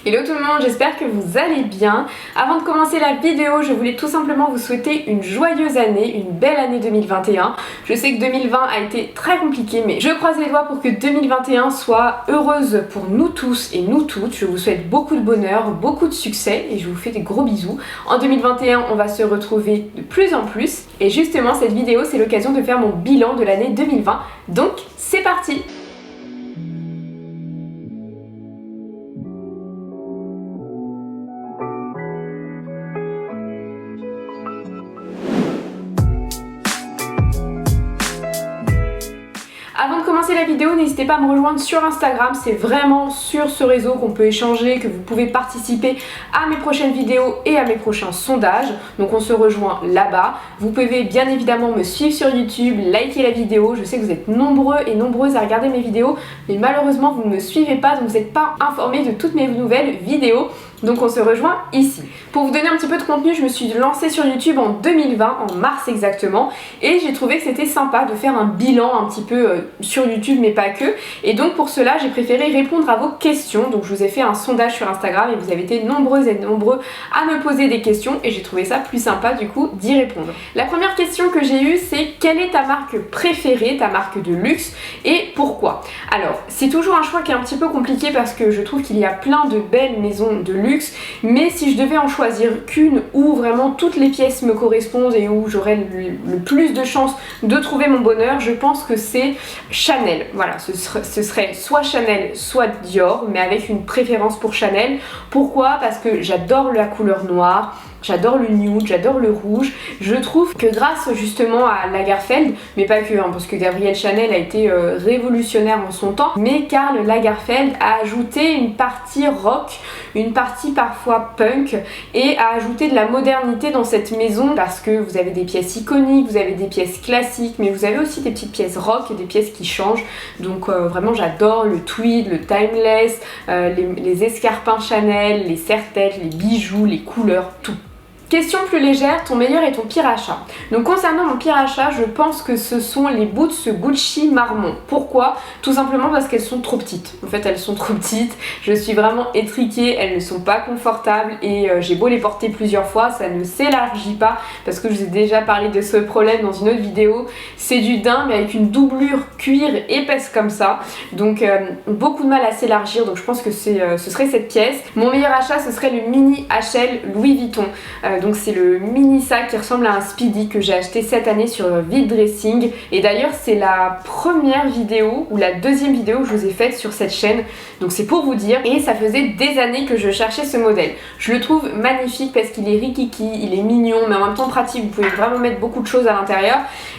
Hello tout le monde, j'espère que vous allez bien. Avant de commencer la vidéo, je voulais tout simplement vous souhaiter une joyeuse année, une belle année 2021. Je sais que 2020 a été très compliqué, mais je croise les doigts pour que 2021 soit heureuse pour nous tous et nous toutes. Je vous souhaite beaucoup de bonheur, beaucoup de succès et je vous fais des gros bisous. En 2021, on va se retrouver de plus en plus. Et justement, cette vidéo, c'est l'occasion de faire mon bilan de l'année 2020. Donc, c'est parti! Avant de commencer la vidéo, n'hésitez pas à me rejoindre sur Instagram, c'est vraiment sur ce réseau qu'on peut échanger, que vous pouvez participer à mes prochaines vidéos et à mes prochains sondages. Donc on se rejoint là-bas. Vous pouvez bien évidemment me suivre sur YouTube, liker la vidéo. Je sais que vous êtes nombreux et nombreuses à regarder mes vidéos, mais malheureusement vous ne me suivez pas, donc vous n'êtes pas informés de toutes mes nouvelles vidéos. Donc on se rejoint ici. Pour vous donner un petit peu de contenu, je me suis lancée sur YouTube en 2020, en mars exactement, et j'ai trouvé que c'était sympa de faire un bilan un petit peu sur YouTube, mais pas que. Et donc pour cela, j'ai préféré répondre à vos questions. Donc je vous ai fait un sondage sur Instagram et vous avez été nombreuses et nombreux à me poser des questions et j'ai trouvé ça plus sympa du coup d'y répondre. La première question que j'ai eue, c'est quelle est ta marque préférée, ta marque de luxe et pourquoi? Alors c'est toujours un choix qui est un petit peu compliqué parce que je trouve qu'il y a plein de belles maisons de luxe. Mais si je devais en choisir qu'une où vraiment toutes les pièces me correspondent et où j'aurais le plus de chances de trouver mon bonheur, je pense que c'est Chanel. Voilà, ce serait soit Chanel, soit Dior, mais avec une préférence pour Chanel. Pourquoi? Parce que j'adore la couleur noire. J'adore le nude, j'adore le rouge. Je trouve que grâce justement à Lagerfeld, mais pas que, parce que Gabrielle Chanel a été révolutionnaire en son temps, mais Karl Lagerfeld a ajouté une partie rock, une partie parfois punk, et a ajouté de la modernité dans cette maison parce que vous avez des pièces iconiques, vous avez des pièces classiques, mais vous avez aussi des petites pièces rock et des pièces qui changent. Donc vraiment j'adore le tweed, le timeless, les escarpins Chanel, les serre-têtes, les bijoux, les couleurs, tout. Question plus légère, ton meilleur et ton pire achat. Donc concernant mon pire achat, je pense que ce sont les boots Gucci Marmont. Pourquoi? Tout simplement parce qu'elles sont trop petites. En fait, elles sont trop petites, je suis vraiment étriquée, elles ne sont pas confortables et j'ai beau les porter plusieurs fois, ça ne s'élargit pas parce que je vous ai déjà parlé de ce problème dans une autre vidéo. C'est du daim mais avec une doublure cuir épaisse comme ça. Donc beaucoup de mal à s'élargir, donc je pense que ce serait cette pièce. Mon meilleur achat, ce serait le mini HL Louis Vuitton. Donc c'est le mini sac qui ressemble à un Speedy que j'ai acheté cette année sur Vide-Dressing. Et d'ailleurs c'est la première vidéo ou la deuxième vidéo que je vous ai faite sur cette chaîne. Donc c'est pour vous dire. Et ça faisait des années que je cherchais ce modèle. Je le trouve magnifique parce qu'il est rikiki, il est mignon, mais en même temps pratique. Vous pouvez vraiment mettre beaucoup de choses à l'intérieur.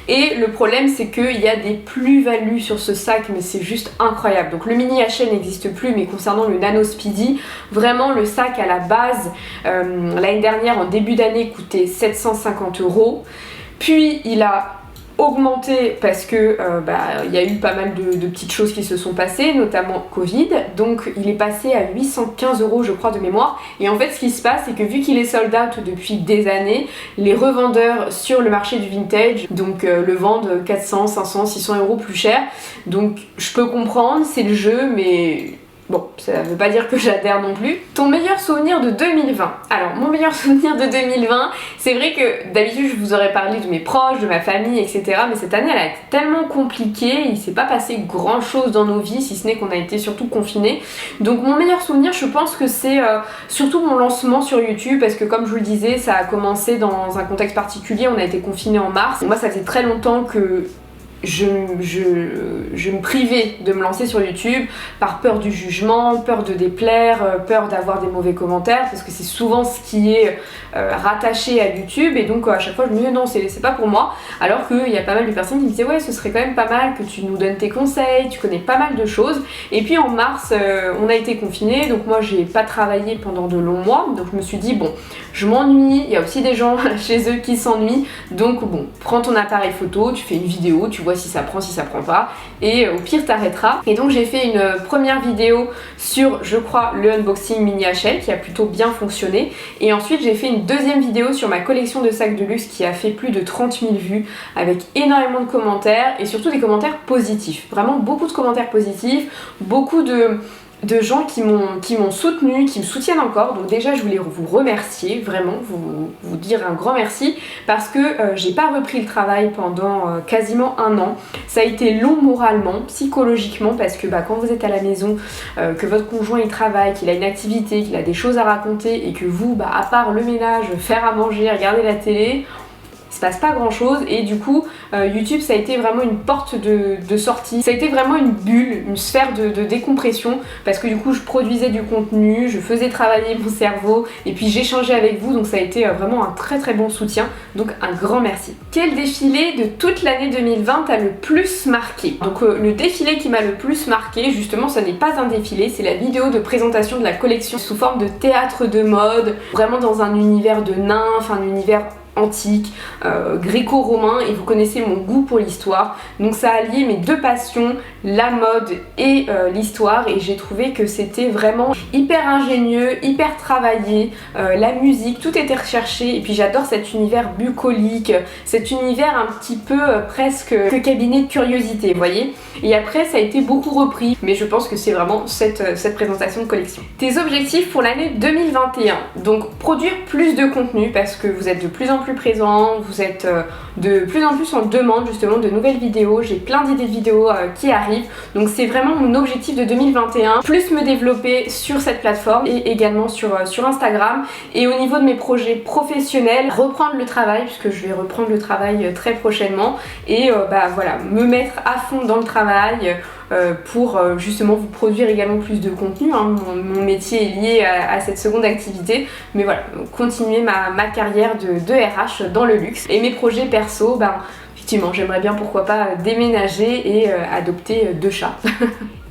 Et le problème c'est qu'il y a des plus-values sur ce sac, mais c'est juste incroyable. Donc le mini HL n'existe plus, mais concernant le Nano Speedy, vraiment le sac à la base, l'année dernière en début d'année coûtait 750 €. Puis il a augmenté parce que il y a eu pas mal de petites choses qui se sont passées, notamment Covid, donc il est passé à 815 € je crois de mémoire. Et en fait ce qui se passe c'est que vu qu'il est sold out depuis des années, les revendeurs sur le marché du vintage donc le vendent 400, 500, 600 € plus cher. Donc je peux comprendre, c'est le jeu, mais bon, ça veut pas dire que j'adhère non plus. Ton meilleur souvenir de 2020. Alors, mon meilleur souvenir de 2020, c'est vrai que d'habitude je vous aurais parlé de mes proches, de ma famille, etc. Mais cette année, elle a été tellement compliquée, il s'est pas passé grand chose dans nos vies, si ce n'est qu'on a été surtout confinés. Donc mon meilleur souvenir, je pense que c'est surtout mon lancement sur YouTube, parce que comme je vous le disais, ça a commencé dans un contexte particulier, on a été confinés en mars. Moi, ça faisait très longtemps que je me privais de me lancer sur YouTube par peur du jugement, peur de déplaire, peur d'avoir des mauvais commentaires, parce que c'est souvent ce qui est rattaché à YouTube. Et donc à chaque fois je me disais non, c'est pas pour moi, alors qu'il y a pas mal de personnes qui me disaient ouais, ce serait quand même pas mal que tu nous donnes tes conseils, tu connais pas mal de choses. Et puis en mars on a été confinés, donc moi j'ai pas travaillé pendant de longs mois, donc je me suis dit bon, je m'ennuie, il y a aussi des gens chez eux qui s'ennuient, donc bon, prends ton appareil photo, tu fais une vidéo, tu vois si ça prend, si ça prend pas, et au pire t'arrêteras. Et donc j'ai fait une première vidéo sur, je crois, le unboxing mini HL qui a plutôt bien fonctionné, et ensuite j'ai fait une deuxième vidéo sur ma collection de sacs de luxe qui a fait plus de 30 000 vues avec énormément de commentaires et surtout des commentaires positifs, vraiment beaucoup de commentaires positifs, beaucoup de de gens qui m'ont soutenu, qui me soutiennent encore. Donc déjà je voulais vous remercier, vraiment vous dire un grand merci, parce que j'ai pas repris le travail pendant quasiment un an. Ça a été long moralement, psychologiquement, parce que quand vous êtes à la maison, que votre conjoint il travaille, qu'il a une activité, qu'il a des choses à raconter, et que vous, à part le ménage, faire à manger, regarder la télé, il se passe pas grand chose. Et du coup YouTube ça a été vraiment une porte de sortie, ça a été vraiment une bulle, une sphère de décompression, parce que du coup je produisais du contenu, je faisais travailler mon cerveau et puis j'échangeais avec vous, donc ça a été vraiment un très très bon soutien, donc un grand merci. Quel défilé de toute l'année 2020 t'a le plus marqué? Donc le défilé qui m'a le plus marqué, justement ce n'est pas un défilé, c'est la vidéo de présentation de la collection sous forme de théâtre de mode, vraiment dans un univers de nymphes, un univers antique, gréco-romain, et vous connaissez mon goût pour l'histoire, donc ça a lié mes deux passions, la mode et l'histoire, et j'ai trouvé que c'était vraiment hyper ingénieux, hyper travaillé, la musique, tout était recherché, et puis j'adore cet univers bucolique, cet univers un petit peu presque cabinet de curiosité, vous voyez. Et après ça a été beaucoup repris, mais je pense que c'est vraiment cette présentation de collection. Tes objectifs pour l'année 2021, donc produire plus de contenu, parce que vous êtes de plus en plus présent, vous êtes de plus en plus en demande justement de nouvelles vidéos, j'ai plein d'idées de vidéos qui arrivent, donc c'est vraiment mon objectif de 2021, plus me développer sur cette plateforme et également sur Instagram. Et au niveau de mes projets professionnels, reprendre le travail, puisque je vais reprendre le travail très prochainement, et voilà, me mettre à fond dans le travail, pour justement vous produire également plus de contenu, hein. Mon métier est lié à cette seconde activité, mais voilà, continuer ma carrière de RH dans le luxe. Et mes projets perso, effectivement j'aimerais bien pourquoi pas déménager et adopter 2 chats.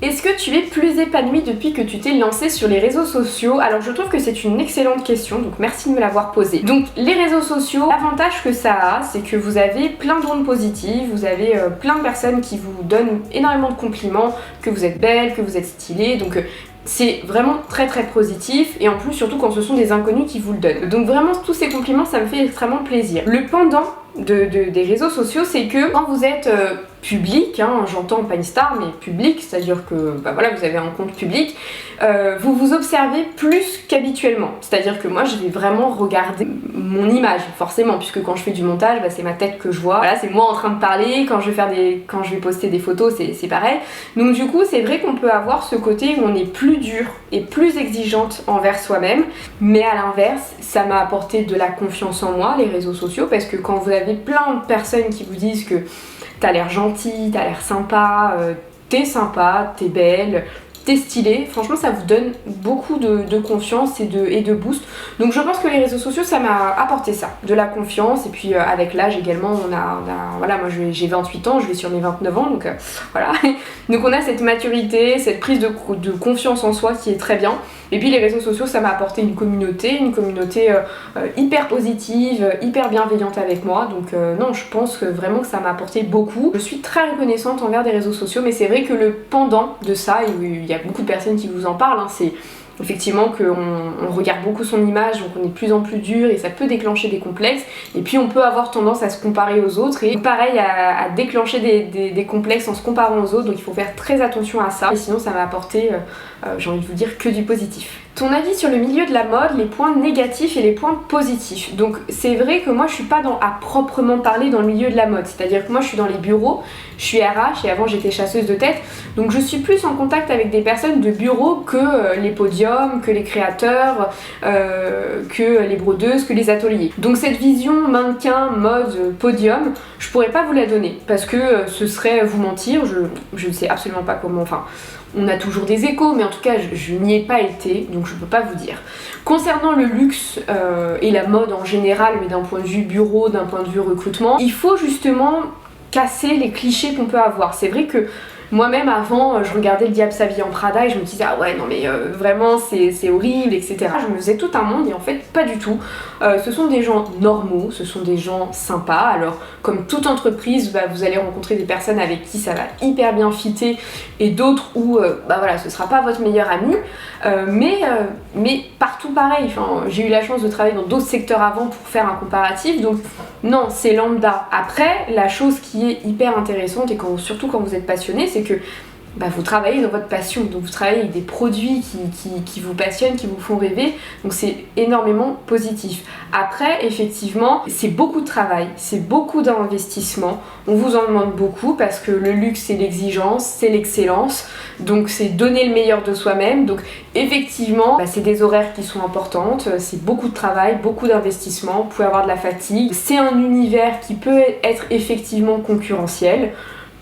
Est-ce que tu es plus épanouie depuis que tu t'es lancée sur les réseaux sociaux? Alors je trouve que c'est une excellente question, donc merci de me l'avoir posée. Donc les réseaux sociaux, l'avantage que ça a, c'est que vous avez plein d'ondes positives, vous avez plein de personnes qui vous donnent énormément de compliments, que vous êtes belle, que vous êtes stylée, donc c'est vraiment très très positif, et en plus surtout quand ce sont des inconnus qui vous le donnent. Donc vraiment tous ces compliments ça me fait extrêmement plaisir. Le pendant des réseaux sociaux, c'est que quand vous êtes public, hein, j'entends pas une star mais public, c'est-à-dire que voilà, vous avez un compte public, vous vous observez plus qu'habituellement, c'est-à-dire que moi je vais vraiment regarder mon image forcément, puisque quand je fais du montage c'est ma tête que je vois, voilà, c'est moi en train de parler, quand je vais poster des photos c'est pareil, donc du coup c'est vrai qu'on peut avoir ce côté où on est plus dur et plus exigeante envers soi-même, mais à l'inverse ça m'a apporté de la confiance en moi, les réseaux sociaux, parce que quand vous avez plein de personnes qui vous disent que t'as l'air gentil, t'as l'air sympa, t'es belle, t'es stylée, franchement ça vous donne beaucoup de confiance et de boost. Donc je pense que les réseaux sociaux ça m'a apporté ça, de la confiance, et puis avec l'âge également voilà, moi j'ai 28 ans, je vais sur mes 29 ans, donc voilà. Donc on a cette maturité, cette prise de confiance en soi qui est très bien. Et puis les réseaux sociaux ça m'a apporté une communauté hyper positive, hyper bienveillante avec moi, donc non, je pense que vraiment que ça m'a apporté beaucoup. Je suis très reconnaissante envers des réseaux sociaux, mais c'est vrai que le pendant de ça, il y a beaucoup de personnes qui vous en parlent, hein, c'est effectivement qu'on regarde beaucoup son image, donc on est de plus en plus dur et ça peut déclencher des complexes, et puis on peut avoir tendance à se comparer aux autres, et pareil à déclencher des complexes en se comparant aux autres, donc il faut faire très attention à ça, et sinon ça m'a apporté, j'ai envie de vous dire, que du positif. Ton avis sur le milieu de la mode, les points négatifs et les points positifs. Donc c'est vrai que moi je suis pas à proprement parler dans le milieu de la mode, c'est-à-dire que moi je suis dans les bureaux, je suis RH et avant j'étais chasseuse de tête, donc je suis plus en contact avec des personnes de bureau que les podiums, que les créateurs, que les brodeuses, que les ateliers. Donc cette vision mannequin, mode, podium, je pourrais pas vous la donner, parce que ce serait vous mentir, je ne sais absolument pas comment, enfin... On a toujours des échos, mais en tout cas je n'y ai pas été, donc je peux pas vous dire. Concernant le luxe et la mode en général, mais d'un point de vue bureau, d'un point de vue recrutement, il faut justement casser les clichés qu'on peut avoir. C'est vrai que moi-même avant, je regardais Le Diable s'habille en Prada et je me disais ah ouais non mais vraiment c'est horrible, etc. Je me faisais tout un monde, et en fait pas du tout. Ce sont des gens normaux, ce sont des gens sympas. Alors comme toute entreprise, vous allez rencontrer des personnes avec qui ça va hyper bien fitter, et d'autres où voilà, ce sera pas votre meilleur ami, mais partout pareil. Enfin, j'ai eu la chance de travailler dans d'autres secteurs avant pour faire un comparatif, donc non, c'est lambda. Après, la chose qui est hyper intéressante, et surtout quand vous êtes passionné, c'est que vous travaillez dans votre passion, donc vous travaillez avec des produits qui vous passionnent, qui vous font rêver, donc c'est énormément positif. Après, effectivement, c'est beaucoup de travail, c'est beaucoup d'investissement, on vous en demande beaucoup parce que le luxe c'est l'exigence, c'est l'excellence, donc c'est donner le meilleur de soi-même, donc effectivement, c'est des horaires qui sont importantes, c'est beaucoup de travail, beaucoup d'investissement, vous pouvez avoir de la fatigue, c'est un univers qui peut être effectivement concurrentiel,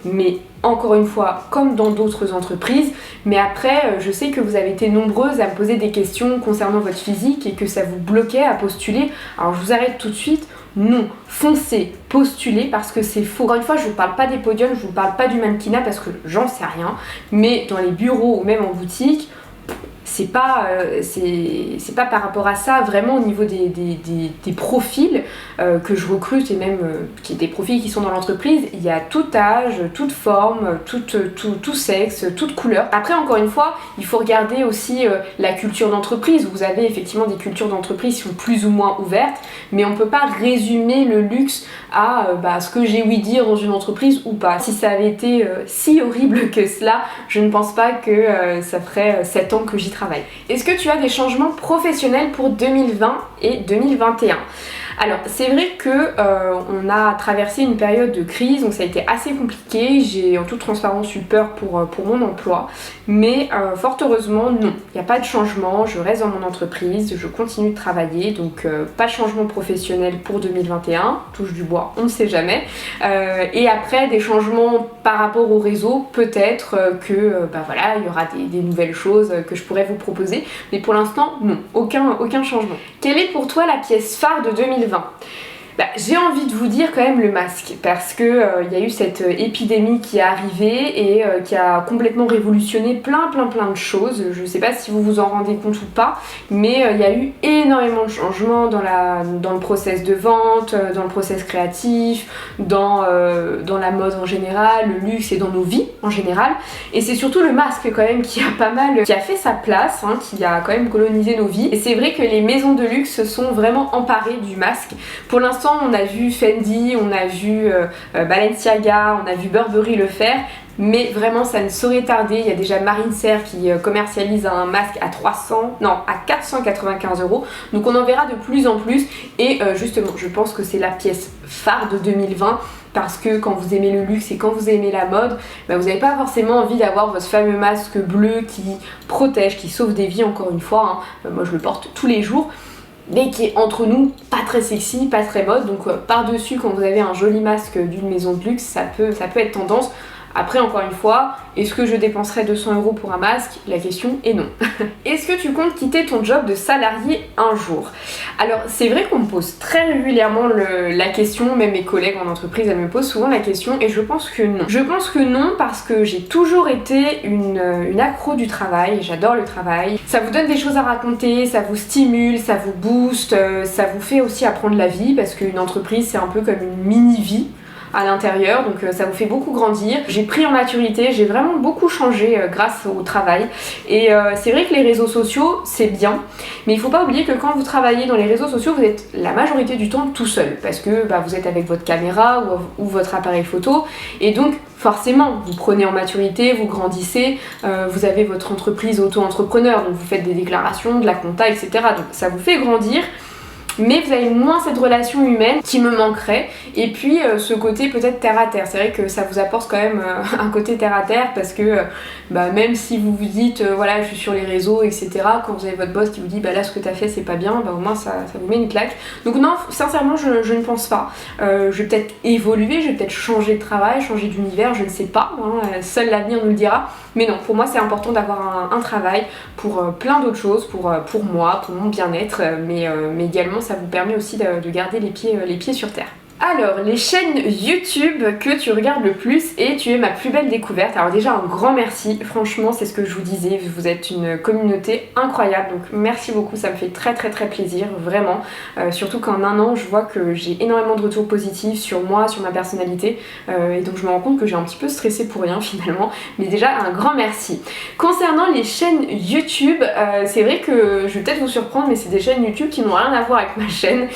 mais encore une fois, comme dans d'autres entreprises, mais après, je sais que vous avez été nombreuses à me poser des questions concernant votre physique et que ça vous bloquait à postuler. Alors je vous arrête tout de suite, non, foncez, postulez parce que c'est faux. Encore une fois, je vous parle pas des podiums, je vous parle pas du mannequinat parce que j'en sais rien, mais dans les bureaux ou même en boutique, c'est pas par rapport à ça, vraiment au niveau des profils que je recrute et même des profils qui sont dans l'entreprise, il y a tout âge, toute forme, tout sexe, toute couleur. Après encore une fois, il faut regarder aussi la culture d'entreprise. Vous avez effectivement des cultures d'entreprise qui sont plus ou moins ouvertes, mais on peut pas résumer le luxe à ce que j'ai ouï dire dans une entreprise ou pas. Si ça avait été si horrible que cela, je ne pense pas que ça ferait 7 ans que j'y travaille. Est-ce que tu as des changements professionnels pour 2020 et 2021 ? Alors c'est vrai que on a traversé une période de crise, donc ça a été assez compliqué. J'ai en toute transparence eu peur pour mon emploi, mais fort heureusement non, il n'y a pas de changement, je reste dans mon entreprise, je continue de travailler, donc pas de changement professionnel pour 2021, touche du bois, on ne sait jamais. Et après des changements par rapport au réseau, peut-être que voilà, il y aura des nouvelles choses que je pourrais vous proposer, mais pour l'instant non, aucun changement. Quelle est pour toi la pièce phare de 2020 ? J'ai envie de vous dire quand même le masque parce que il y a eu cette épidémie qui est arrivée et qui a complètement révolutionné plein de choses. Je sais pas si vous vous en rendez compte ou pas, mais il y a eu énormément de changements dans le process de vente, dans le process créatif, dans la mode en général, le luxe et dans nos vies en général. Et c'est surtout le masque quand même qui a fait sa place, qui a quand même colonisé nos vies. Et c'est vrai que les maisons de luxe se sont vraiment emparées du masque. Pour l'instant, on a vu Fendi, on a vu Balenciaga, on a vu Burberry le faire, mais vraiment ça ne saurait tarder. Il y a déjà Marine Serre qui commercialise un masque à 495 €, donc on en verra de plus en plus. Et justement, je pense que c'est la pièce phare de 2020 parce que quand vous aimez le luxe et quand vous aimez la mode, vous n'avez pas forcément envie d'avoir votre fameux masque bleu qui protège, qui sauve des vies, encore une fois, moi je le porte tous les jours, mais qui est entre nous pas très sexy, pas très mode. Donc par-dessus, quand vous avez un joli masque d'une maison de luxe, ça peut être tendance. Après, encore une fois, est-ce que je dépenserais 200 € pour un masque ? La question est non. Est-ce que tu comptes quitter ton job de salarié un jour ? Alors, c'est vrai qu'on me pose très régulièrement la question, même mes collègues en entreprise, elles me posent souvent la question, et je pense que non. Je pense que non parce que j'ai toujours été une accro du travail, j'adore le travail. Ça vous donne des choses à raconter, ça vous stimule, ça vous booste, ça vous fait aussi apprendre la vie, parce qu'une entreprise, c'est un peu comme une mini-vie à l'intérieur, donc ça vous fait beaucoup grandir. J'ai pris en maturité, j'ai vraiment beaucoup changé grâce au travail, et c'est vrai que les réseaux sociaux c'est bien, mais il faut pas oublier que quand vous travaillez dans les réseaux sociaux, vous êtes la majorité du temps tout seul, parce que vous êtes avec votre caméra ou votre appareil photo, et donc forcément vous prenez en maturité, vous grandissez, vous avez votre entreprise auto-entrepreneur, donc vous faites des déclarations, de la compta, etc. Donc ça vous fait grandir, mais vous avez moins cette relation humaine qui me manquerait, et puis ce côté peut-être terre à terre. C'est vrai que ça vous apporte quand même un côté terre à terre, parce que même si vous vous dites voilà, je suis sur les réseaux, etc., quand vous avez votre boss qui vous dit là ce que t'as fait c'est pas bien, au moins ça vous met une claque. Donc non, sincèrement je ne pense pas. Je vais peut-être évoluer, je vais peut-être changer de travail, changer d'univers, je ne sais pas, seul l'avenir nous le dira, mais non, pour moi c'est important d'avoir un travail pour plein d'autres choses, pour moi, pour mon bien-être, mais également ça vous permet aussi de garder les pieds sur terre. Alors, les chaînes YouTube que tu regardes le plus et tu es ma plus belle découverte. Alors déjà, un grand merci, franchement, c'est ce que je vous disais, vous êtes une communauté incroyable, donc merci beaucoup, ça me fait très plaisir, vraiment. Surtout qu'en un an, je vois que j'ai énormément de retours positifs sur moi, sur ma personnalité, et donc je me rends compte que j'ai un petit peu stressé pour rien finalement, mais déjà, un grand merci. Concernant les chaînes YouTube, c'est vrai que je vais peut-être vous surprendre, mais c'est des chaînes YouTube qui n'ont rien à voir avec ma chaîne.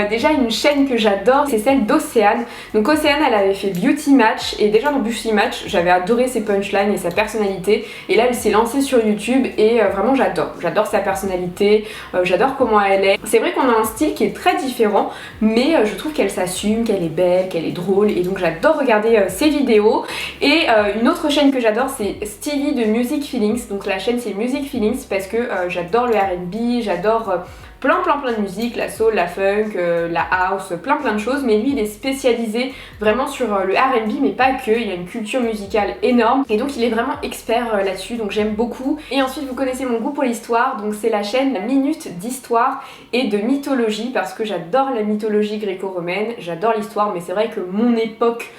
Déjà, une chaîne que j'adore, c'est celle d'Océane. Donc Océane, elle avait fait Beauty Match et déjà dans Beauty Match, j'avais adoré ses punchlines et sa personnalité. Et là, elle s'est lancée sur YouTube et vraiment j'adore sa personnalité, j'adore comment elle est. C'est vrai qu'on a un style qui est très différent, mais je trouve qu'elle s'assume, qu'elle est belle, qu'elle est drôle et donc j'adore regarder ses vidéos. Et une autre chaîne que j'adore, c'est Stevie de Music Feelings. Donc la chaîne c'est Music Feelings parce que j'adore le R&B, j'adore plein de musique, la soul, la funk, la house, plein de choses, mais lui il est spécialisé vraiment sur le R&B, mais pas que, il a une culture musicale énorme et donc il est vraiment expert là-dessus, donc j'aime beaucoup. Et ensuite vous connaissez mon goût pour l'histoire, donc c'est la chaîne La Minute d'Histoire et de Mythologie parce que j'adore la mythologie gréco-romaine, j'adore l'histoire, mais c'est vrai que mon époque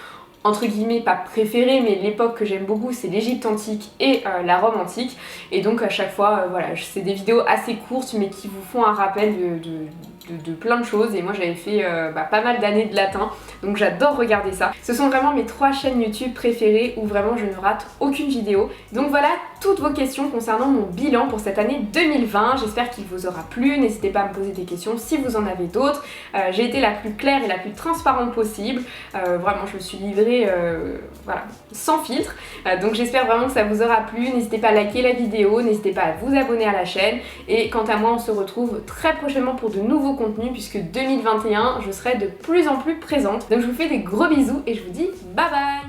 entre guillemets pas préférée, mais l'époque que j'aime beaucoup c'est l'Égypte antique et la Rome antique, et donc à chaque fois voilà, c'est des vidéos assez courtes mais qui vous font un rappel de plein de choses. Et moi j'avais fait pas mal d'années de latin, donc j'adore regarder ça. Ce sont vraiment mes 3 chaînes YouTube préférées où vraiment je ne rate aucune vidéo. Donc voilà toutes vos questions concernant mon bilan pour cette année 2020, j'espère qu'il vous aura plu, n'hésitez pas à me poser des questions si vous en avez d'autres. J'ai été la plus claire et la plus transparente possible, vraiment je me suis livrée voilà, sans filtre, donc j'espère vraiment que ça vous aura plu. N'hésitez pas à liker la vidéo, n'hésitez pas à vous abonner à la chaîne, et quant à moi on se retrouve très prochainement pour de nouveaux contenus puisque 2021 je serai de plus en plus présente. Donc je vous fais des gros bisous et je vous dis bye bye.